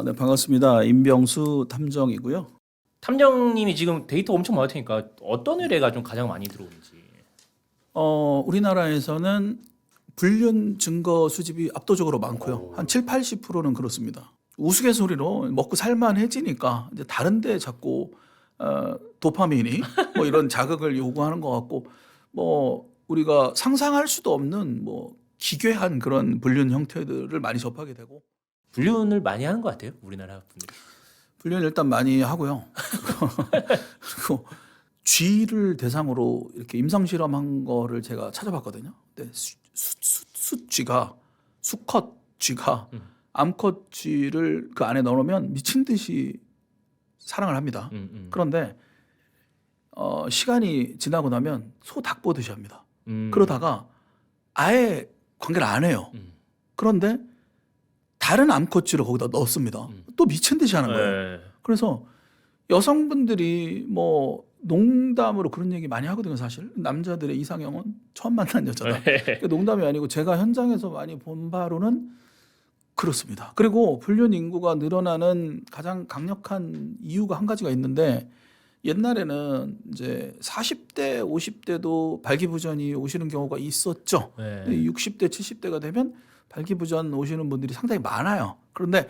네, 반갑습니다. 임병수 탐정이고요. 탐정님이 지금 데이터 엄청 많을 테니까 어떤 의뢰가 좀 가장 많이 들어오는지. 우리나라에서는 불륜 증거 수집이 압도적으로 많고요. 오. 한 7, 80%는 그렇습니다. 우스갯소리로 먹고 살만해지니까 이제 다른 데 자꾸 도파민이 뭐 이런 자극을 요구하는 것 같고, 뭐 우리가 상상할 수도 없는 뭐 기괴한 그런 불륜 형태들을 많이 접하게 되고. 불륜을 많이 하는 것 같아요, 우리나라 분들. 불륜 일단 많이 하고요. 그리고 쥐를 대상으로 이렇게 임상 실험한 거를 제가 찾아봤거든요. 근데 쥐가 수컷 쥐가 암컷 쥐를 그 안에 넣어놓으면 미친 듯이 사랑을 합니다. 그런데 시간이 지나고 나면 소 닭 보듯이 합니다. 그러다가 아예 관계를 안 해요. 그런데 다른 암컷 쥐를 거기다 넣습니다. 또 미친 듯이 하는 거예요. 네. 그래서 여성분들이 뭐 농담으로 그런 얘기 많이 하거든요. 사실 남자들의 이상형은 처음 만난 여자다. 그러니까 농담이 아니고 제가 현장에서 많이 본 바로는 그렇습니다. 그리고 불륜 인구가 늘어나는 가장 강력한 이유가 한 가지가 있는데, 옛날에는 이제 40대, 50대도 발기부전이 오시는 경우가 있었죠. 네. 근데 60대, 70대가 되면 발기부전 오시는 분들이 상당히 많아요. 그런데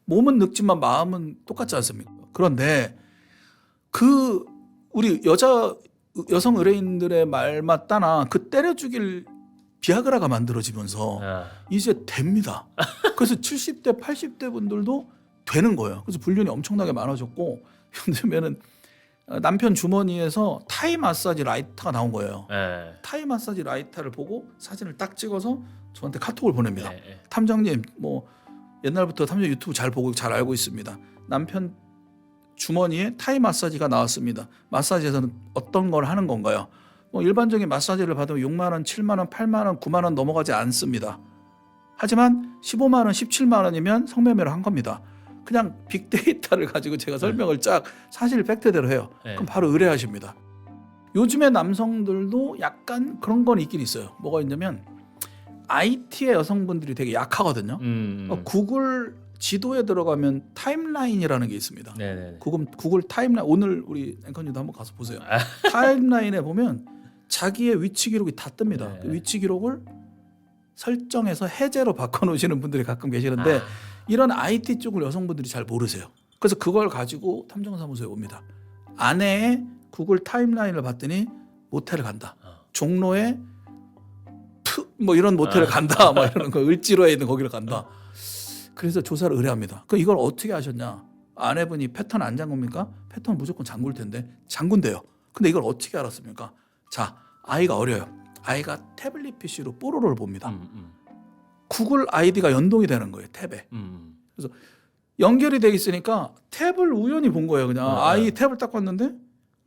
몸은 늙지만 마음은 똑같지 않습니까? 그런데 그 우리 여성 의뢰인들의 말 맞다나 그 때려 죽일 비아그라가 만들어지면서 이제 됩니다. 그래서 70대, 80대 분들도 되는 거예요. 그래서 불륜이 엄청나게 많아졌고, 요즘에는 남편 주머니에서 타이 마사지 라이터가 나온 거예요. 네. 타이 마사지 라이터를 보고 사진을 딱 찍어서 저한테 카톡을 보냅니다. 네. 탐정님, 뭐 옛날부터 탐정 유튜브 잘 보고 잘 알고 있습니다. 남편 주머니에 타이 마사지가 나왔습니다. 마사지에서는 어떤 걸 하는 건가요? 뭐 일반적인 마사지를 받으면 6만 원, 7만 원, 8만 원, 9만 원 넘어가지 않습니다. 하지만 15만 원, 17만 원이면 성매매를 한 겁니다. 그냥 빅데이터를 가지고 제가 설명을 쫙 사실 팩트대로 해요. 그럼 바로 의뢰하십니다. 요즘의 남성들도 약간 그런 건 있긴 있어요. 뭐가 있냐면 IT의 여성분들이 되게 약하거든요. 구글 지도에 들어가면 타임라인이라는 게 있습니다. 네네. 구글 타임라인, 오늘 우리 앵커님도 한번 가서 보세요. 타임라인에 보면 자기의 위치 기록이 다 뜹니다. 네. 그 위치 기록을 설정해서 해제로 바꿔놓으시는 분들이 가끔 계시는데 이런 IT 쪽을 여성분들이 잘 모르세요. 그래서 그걸 가지고 탐정사무소에 옵니다. 아내의 구글 타임라인을 봤더니 모텔을 간다. 종로에 뭐 이런 모텔을 간다. 막 이런 거, 을지로에 있는 거기를 간다. 그래서 조사를 의뢰합니다. 그 이걸 어떻게 하셨냐? 아내분이 패턴 안 잠굽니까? 패턴 무조건 잠글 텐데 잠군대요. 근데 이걸 어떻게 알았습니까? 자, 아이가 어려요. 아이가 태블릿 PC로 뽀로로를 봅니다. 구글 아이디가 연동이 되는 거예요, 탭에. 그래서 연결이 돼 있으니까 탭을 우연히 본 거예요. 그냥 아이 탭을 딱 봤는데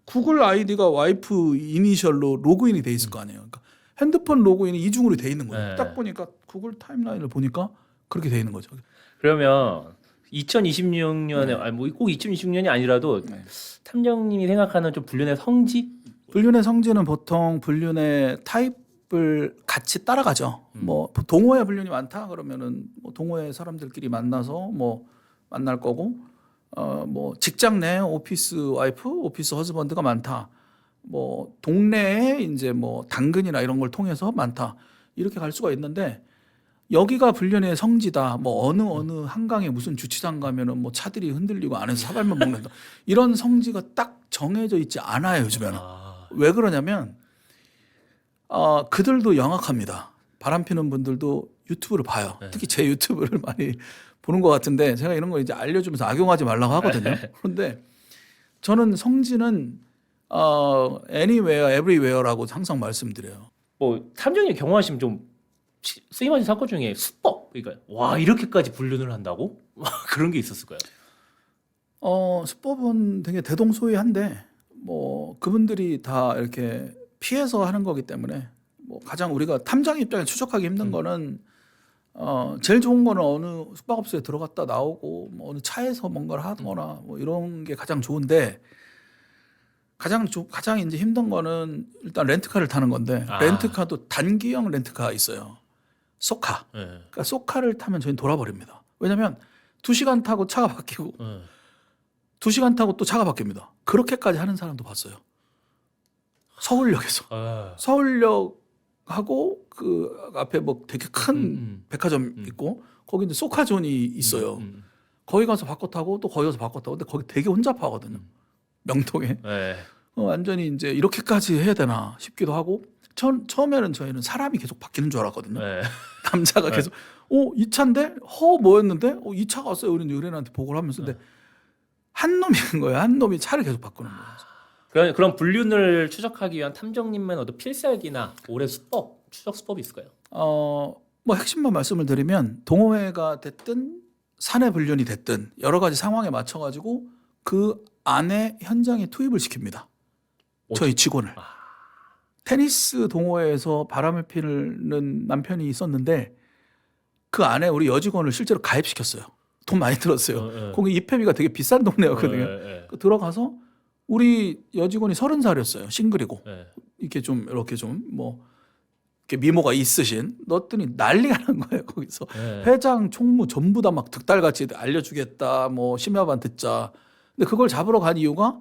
구글 아이디가 와이프 이니셜로 로그인이 돼 있을 거 아니에요. 그러니까 핸드폰 로그인이 이중으로 돼 있는 거예요. 딱 보니까 구글 타임라인을 보니까 그렇게 돼 있는 거죠. 그러면 2026년에 아니 뭐 꼭 2026년이 아니라도 탐정님이 생각하는 좀 불륜의 성지? 불륜의 성지는 보통 불륜의 타입을 같이 따라가죠. 뭐 동호회 불륜이 많다 그러면은 뭐 동호회 사람들끼리 만나서 뭐 만날 거고, 뭐 직장 내 오피스 와이프, 오피스 허즈번드가 많다. 뭐 동네에 이제 뭐 당근이나 이런 걸 통해서 많다. 이렇게 갈 수가 있는데, 여기가 불륜의 성지다. 뭐 어느 한강에 무슨 주차장 가면은 뭐 차들이 흔들리고 안에서 사발면 먹는다. 이런 성지가 딱 정해져 있지 않아요, 요즘에는. 왜 그러냐면 그들도 영악합니다. 바람 피는 분들도 유튜브를 봐요. 특히 제 유튜브를 많이 보는 것 같은데, 제가 이런 거 이제 알려주면서 악용하지 말라고 하거든요. 그런데 저는 성지는 anywhere, everywhere라고 항상 말씀드려요. 뭐 탐정님 경험하시면 좀 쓰임하신 사건 중에 수법, 그러니까 와 이렇게까지 불륜을 한다고? 그런 게 있었을까요? 수법은 되게 대동소이한데, 뭐 그분들이 다 이렇게 피해서 하는 거기 때문에 뭐 가장 우리가 탐정 입장에 추적하기 힘든 거는 제일 좋은 거는 어느 숙박업소에 들어갔다 나오고 뭐 어느 차에서 뭔가를 하거나 뭐 이런 게 가장 좋은데, 가장 이제 힘든 거는 일단 렌트카를 타는 건데, 렌트카도 단기형 렌트카 있어요. 소카. 그러니까 소카를 타면 저희는 돌아버립니다. 왜냐하면 2시간 타고 차가 바뀌고 네. 2시간 타고 또 차가 바뀝니다. 그렇게까지 하는 사람도 봤어요. 서울역에서. 아. 서울역하고 그 앞에 뭐 되게 큰 백화점 있고 거기 이제 소카존이 있어요. 거기 가서 바꿔 타고 또 거기 가서 바꿔 타고 근데 거기 되게 혼잡하거든요. 명동에. 네. 완전히 이제 이렇게까지 해야 되나 싶기도 하고 처음에는 저희는 사람이 계속 바뀌는 줄 알았거든요. 네. 남자가 계속 이 차인데 뭐였는데 이 차가 왔어요. 우리는 의뢰인한테 보고를 하면서 근데 한 놈인 거예요. 한 놈이 차를 계속 바꾸는 거예요. 그런 불륜을 추적하기 위한 탐정님만 어떤 필살기나 올해 수법, 추적 수법이 있을까요? 뭐 핵심만 말씀을 드리면 동호회가 됐든 사내 불륜이 됐든 여러 가지 상황에 맞춰 가지고 그 안에 현장에 투입을 시킵니다. 저희 직원을. 테니스 동호회에서 바람을 피는 남편이 있었는데 그 안에 우리 여직원을 실제로 가입시켰어요. 돈 많이 들었어요. 거기 입회비가 되게 비싼 동네였거든요. 들어가서 우리 여직원이 30살이었어요. 싱글이고 이렇게 좀 이렇게 좀 뭐 이렇게 미모가 있으신 넣었더니 난리가 난 거예요. 거기서 회장, 총무 전부 다 막 득달같이 알려주겠다. 뭐 심야반 듣자. 근데 그걸 잡으러 간 이유가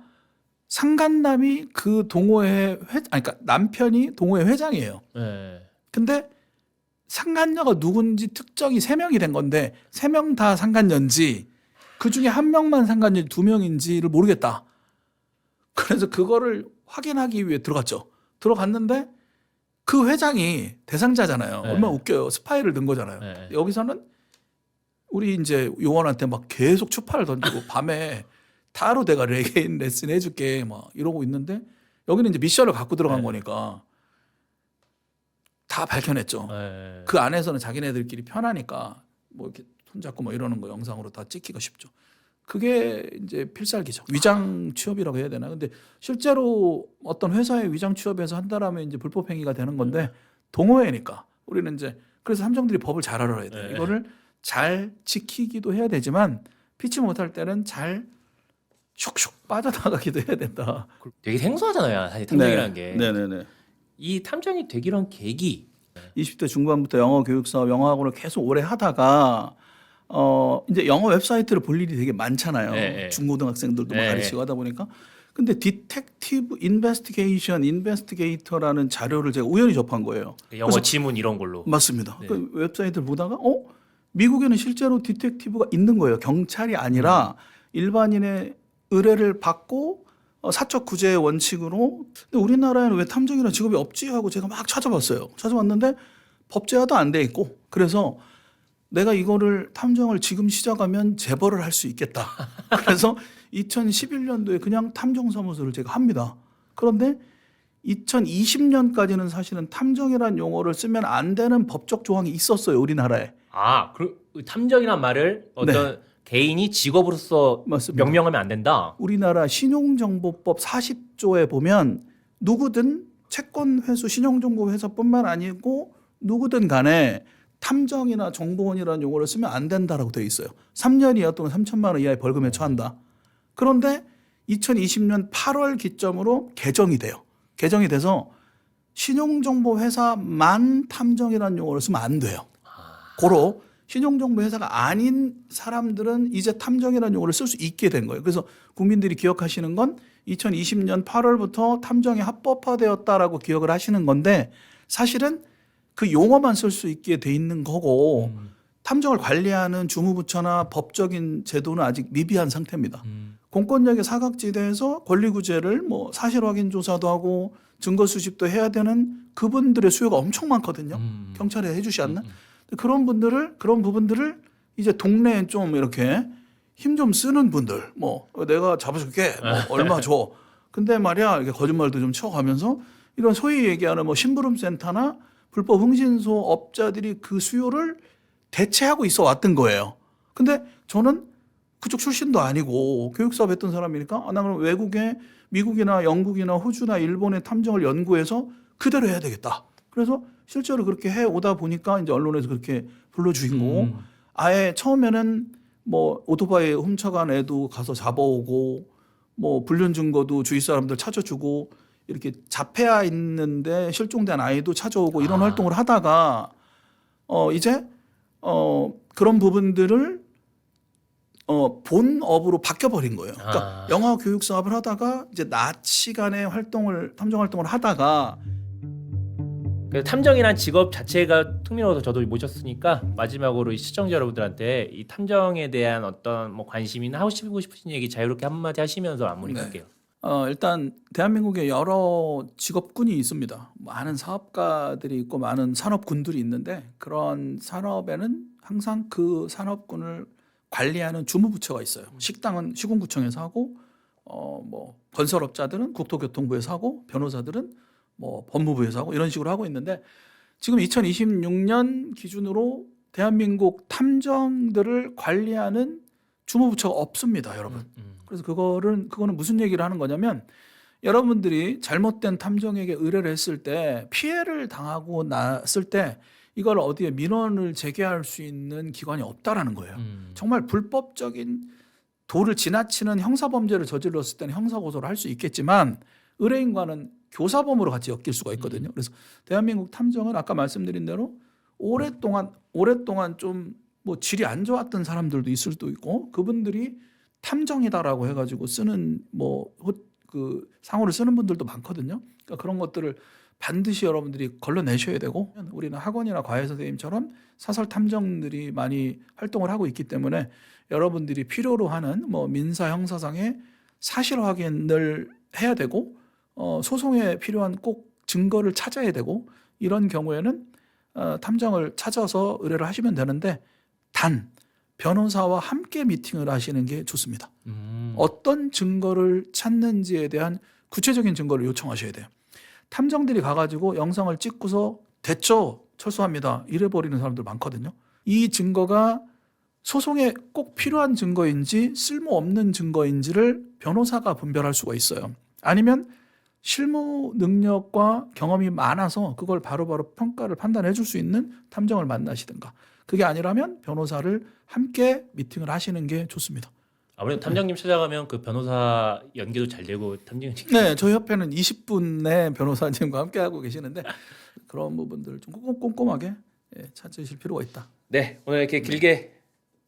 상간남이 그 동호회 그러니까 남편이 동호회 회장이에요. 근데 상간녀가 누군지 특정이 3명이 된 건데 3명 다 상간녀인지 그 중에 1명만 상간녀 2명인지를 모르겠다. 그래서 그거를 확인하기 위해 들어갔죠. 들어갔는데 그 회장이 대상자잖아요. 얼마나 웃겨요. 스파이를 넣은 거잖아요. 여기서는 우리 이제 요원한테 막 계속 추파를 던지고 밤에 타로 내가 레게인 레슨 해줄게 막 이러고 있는데 여기는 이제 미션을 갖고 들어간 거니까 다 밝혀냈죠. 그 안에서는 자기네들끼리 편하니까 뭐 이렇게 손잡고 뭐 이러는 거 영상으로 다 찍기가 쉽죠. 그게 이제 필살기죠. 위장 취업이라고 해야 되나? 근데 실제로 어떤 회사에 위장 취업해서 한다라면 이제 불법 행위가 되는 건데 동호회니까 우리는 이제 그래서 함정들이 법을 잘 알아야 돼요. 이거를 잘 지키기도 해야 되지만 피치 못할 때는 잘 슉슉 빠져나가기도 해야 된다. 되게 생소하잖아요. 사실 탐정이라는 게. 네네네. 이 탐정이 되기로 계기. 20대 중반부터 영어 교육 사업, 영어 학원을 계속 오래 하다가 이제 영어 웹사이트를 볼 일이 되게 많잖아요. 중고등학생들도 막 가르치고 하다 보니까. 근데 디텍티브 인베스티게이터라는 자료를 제가 우연히 접한 거예요. 영어 지문 이런 걸로. 맞습니다. 그 웹사이트를 보다가 미국에는 실제로 디텍티브가 있는 거예요. 경찰이 아니라 일반인의 의뢰를 받고 사적 구제의 원칙으로. 근데 우리나라에는 왜 탐정이라는 직업이 없지 하고 제가 막 찾아봤어요. 찾아봤는데 법제화도 안 돼 있고 그래서 내가 이거를 탐정을 지금 시작하면 재벌을 할 수 있겠다. 그래서 2011년도에 그냥 탐정사무소를 제가 합니다. 그런데 2020년까지는 사실은 탐정이라는 용어를 쓰면 안 되는 법적 조항이 있었어요. 우리나라에. 그 탐정이란 말을 어떤 개인이 직업으로서 맞습니다. 명명하면 안 된다. 우리나라 신용정보법 40조에 보면 누구든 채권회수 신용정보회사뿐만 아니고 누구든 간에 탐정이나 정보원이라는 용어를 쓰면 안 된다라고 되어 있어요. 3년 이하 또는 3천만 원 이하의 벌금에 처한다. 그런데 2020년 8월 기점으로 개정이 돼요. 개정이 돼서 신용정보회사만 탐정이라는 용어를 쓰면 안 돼요. 고로 신용정보회사가 아닌 사람들은 이제 탐정이라는 용어를 쓸 수 있게 된 거예요. 그래서 국민들이 기억하시는 건 2020년 8월부터 탐정이 합법화되었다라고 기억을 하시는 건데 사실은 그 용어만 쓸 수 있게 돼 있는 거고 탐정을 관리하는 주무부처나 법적인 제도는 아직 미비한 상태입니다. 공권력의 사각지대에서 권리구제를 뭐 사실확인 조사도 하고 증거 수집도 해야 되는 그분들의 수요가 엄청 많거든요. 경찰에 해주시 않나? 그런 부분들을 이제 동네에 좀 이렇게 힘 좀 쓰는 분들, 뭐 내가 잡아줄게, 뭐 얼마 줘. 근데 말이야 이렇게 거짓말도 좀 쳐가면서 이런 소위 얘기하는 뭐 심부름센터나 불법 흥신소 업자들이 그 수요를 대체하고 있어 왔던 거예요. 근데 저는 그쪽 출신도 아니고 교육사업 했던 사람이니까 나 그럼 외국에 미국이나 영국이나 호주나 일본의 탐정을 연구해서 그대로 해야 되겠다. 그래서 실제로 그렇게 해 오다 보니까 이제 언론에서 그렇게 불러주고 아예 처음에는 뭐 오토바이 훔쳐간 애도 가서 잡아오고 뭐 불륜 증거도 주위 사람들 찾아주고 이렇게 잡혀야 있는데 실종된 아이도 찾아오고 이런 활동을 하다가 이제 그런 부분들을 본업으로 바뀌어 버린 거예요. 그러니까 아. 영화 교육 사업을 하다가 이제 낮 시간에 탐정 활동을 하다가 그 탐정이란 직업 자체가 흥미로워서 저도 모셨으니까 마지막으로 이 시청자 여러분들한테 이 탐정에 대한 어떤 뭐 관심이나 하고 싶으신 얘기 자유롭게 한마디 하시면서 마무리할게요. 일단 대한민국에 여러 직업군이 있습니다. 많은 사업가들이 있고 많은 산업군들이 있는데 그런 산업에는 항상 그 산업군을 관리하는 주무부처가 있어요. 식당은 시군구청에서 하고 뭐 건설업자들은 국토교통부에서 하고 변호사들은 뭐 법무부에서 하고 이런 식으로 하고 있는데 지금 2026년 기준으로 대한민국 탐정들을 관리하는 주무부처가 없습니다, 여러분. 그래서 그거는 무슨 얘기를 하는 거냐면 여러분들이 잘못된 탐정에게 의뢰를 했을 때 피해를 당하고 났을 때 이걸 어디에 민원을 제기할 수 있는 기관이 없다라는 거예요. 정말 불법적인 도를 지나치는 형사범죄를 저질렀을 때는 형사고소를 할 수 있겠지만 의뢰인과는 교사범으로 같이 엮일 수가 있거든요. 그래서 대한민국 탐정은 아까 말씀드린 대로 오랫동안 좀 뭐 질이 안 좋았던 사람들도 있을 수도 있고 그분들이 탐정이다라고 해가지고 쓰는 뭐 그 상호를 쓰는 분들도 많거든요. 그러니까 그런 것들을 반드시 여러분들이 걸러내셔야 되고 우리는 학원이나 과외 선생님처럼 사설 탐정들이 많이 활동을 하고 있기 때문에 여러분들이 필요로 하는 뭐 민사 형사상의 사실 확인을 해야 되고 소송에 필요한 꼭 증거를 찾아야 되고 이런 경우에는 탐정을 찾아서 의뢰를 하시면 되는데 단 변호사와 함께 미팅을 하시는 게 좋습니다. 어떤 증거를 찾는지에 대한 구체적인 증거를 요청하셔야 돼요. 탐정들이 가가지고 영상을 찍고서 됐죠, 철수합니다 이래버리는 사람들 많거든요. 이 증거가 소송에 꼭 필요한 증거인지 쓸모없는 증거인지를 변호사가 분별할 수가 있어요. 아니면 실무 능력과 경험이 많아서 그걸 바로바로 평가를 판단해 줄 수 있는 탐정을 만나시든가 그게 아니라면 변호사를 함께 미팅을 하시는 게 좋습니다. 아무래도 탐정님 찾아가면 그 변호사 연계도 잘 되고 탐정이 네, 저희 협회는 20분의 변호사님과 함께 하고 계시는데 그런 부분들을 좀 꼼꼼하게 찾으실 필요가 있다. 네, 오늘 이렇게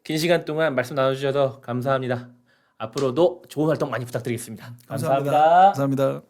긴 시간 동안 말씀 나눠주셔서 감사합니다. 앞으로도 좋은 활동 많이 부탁드리겠습니다. 감사합니다. 감사합니다.